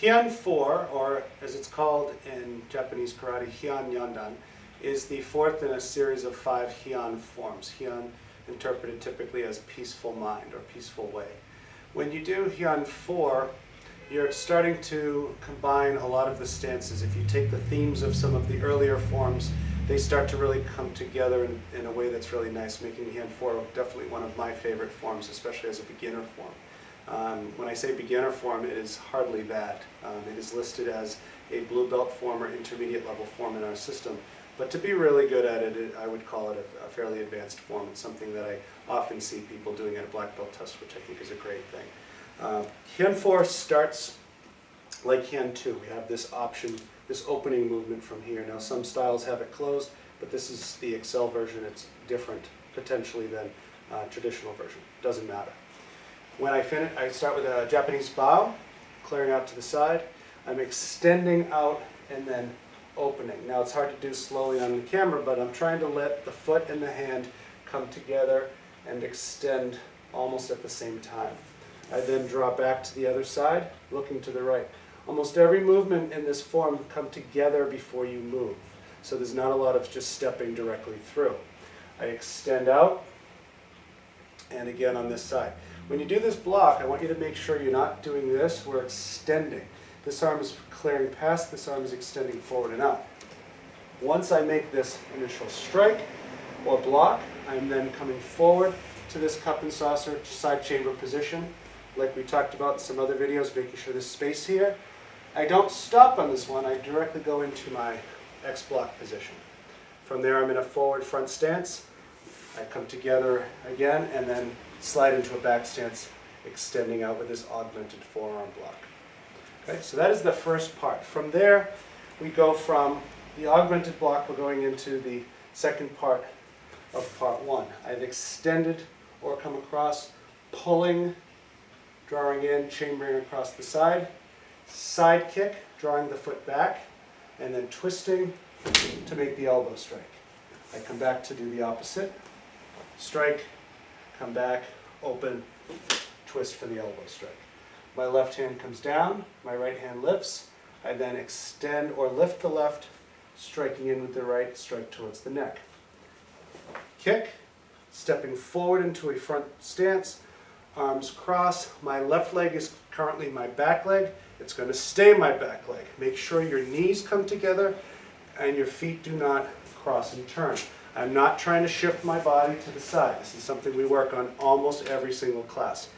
Heian Four, or as it's called in Japanese karate, Heian Yandan, is the fourth in a series of 5 Heian forms. Heian interpreted typically as peaceful mind or peaceful way. When you do Heian Four, you're starting to combine a lot of the stances. If you take the themes of some of the earlier forms, they start to really come together in a way that's really nice, making Heian Four definitely one of my favorite forms, especially as a beginner form. When I say beginner form, it is hardly that. It is listed as a blue belt form or intermediate level form in our system. But to be really good at it, I would call it a fairly advanced form. It's something that I often see people doing at a black belt test, which I think is a great thing. Heian 4 starts like Heian 2. We have this option, this opening movement from here. Now some styles have it closed, but this is the Excel version. It's different potentially than traditional version. Doesn't matter. When I finish, I start with a Japanese bow, clearing out to the side. I'm extending out and then opening. Now it's hard to do slowly on the camera, but I'm trying to let the foot and the hand come together and extend almost at the same time. I then draw back to the other side, looking to the right. Almost every movement in this form come together before you move. So there's not a lot of just stepping directly through. I extend out, and again on this side. When you do this block, I want you to make sure you're not doing this, we're extending. This arm is clearing past, this arm is extending forward and out. Once I make this initial strike or block, I'm then coming forward to this cup and saucer side chamber position, like we talked about in some other videos, making sure there's space here. I don't stop on this one, I directly go into my X block position. From there I'm in a forward front stance. I come together again and then slide into a back stance, extending out with this augmented forearm block. Okay, so that is the first part. From there, we go from the augmented block, we're going into the second part of part 1. I've extended or come across, pulling, drawing in, chambering across the side, side kick, drawing the foot back, and then twisting to make the elbow strike. I come back to do the opposite, strike, come back, open, twist for the elbow strike. My left hand comes down, my right hand lifts. I then extend or lift the left, striking in with the right, strike towards the neck. Kick, stepping forward into a front stance, arms cross. My left leg is currently my back leg. It's going to stay my back leg. Make sure your knees come together and your feet do not cross and turn. I'm not trying to shift my body to the side. This is something we work on almost every single class.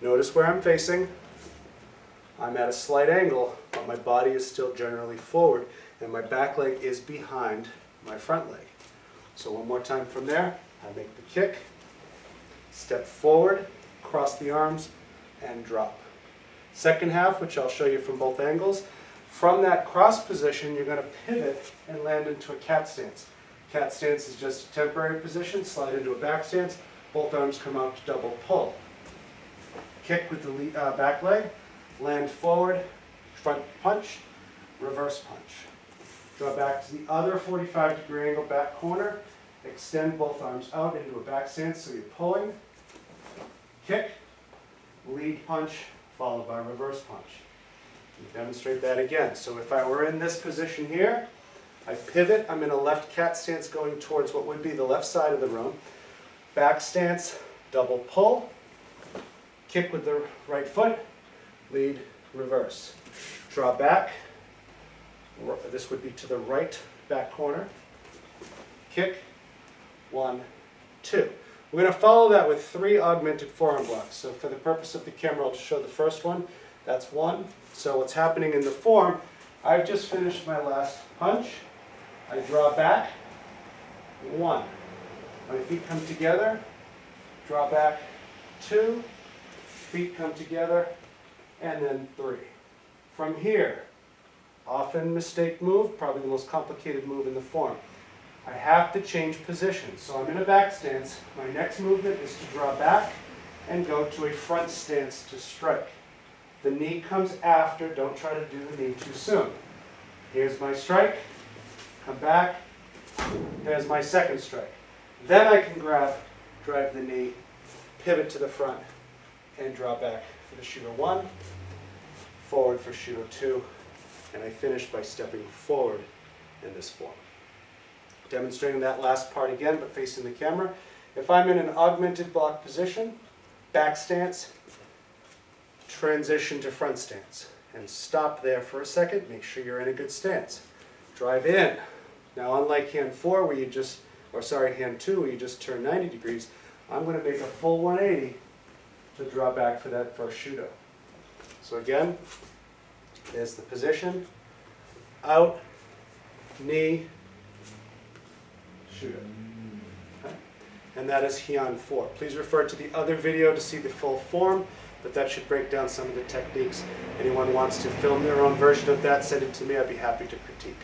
Notice where I'm facing. I'm at a slight angle, but my body is still generally forward, and my back leg is behind my front leg. So one more time from there, I make the kick, step forward, cross the arms, and drop. Second half, which I'll show you from both angles, from that cross position, you're going to pivot and land into a cat stance. Cat stance is just a temporary position, slide into a back stance, both arms come out to double pull. Kick with the back leg, land forward, front punch, reverse punch. Draw back to the other 45-degree angle back corner, extend both arms out into a back stance so you're pulling, kick, lead punch, followed by reverse punch. Demonstrate that again. So if I were in this position here, I pivot, I'm in a left cat stance going towards what would be the left side of the room. Back stance, double pull, kick with the right foot, lead, reverse. Draw back, this would be to the right back corner, kick, 1, 2. We're going to follow that with 3 augmented forearm blocks. So for the purpose of the camera, I'll just show the first one. That's 1. So what's happening in the form, I've just finished my last punch. I draw back, 1. My feet come together, draw back, 2. Feet come together, and then 3. From here, often mistake move, probably the most complicated move in the form. I have to change position. So I'm in a back stance. My next movement is to draw back and go to a front stance to strike. The knee comes after. Don't try to do the knee too soon. Here's my strike. Come back. There's my second strike. Then I can drive the knee, pivot to the front, and draw back for the shooter 1. forward for Shudo 2, and I finish by stepping forward in this form. Demonstrating that last part again, but facing the camera. If I'm in an augmented block position, back stance, transition to front stance, and stop there for a second. Make sure you're in a good stance. Drive in. Now, unlike hand 4, where you just, or sorry, hand 2, where you just turn 90 degrees, I'm going to make a full 180 to draw back for that first Shudo. So again, there's the position, out, knee, Shudo. Okay. And that is Heian 4. Please refer to the other video to see the full form, but that should break down some of the techniques. Anyone wants to film their own version of that, send it to me. I'd be happy to critique.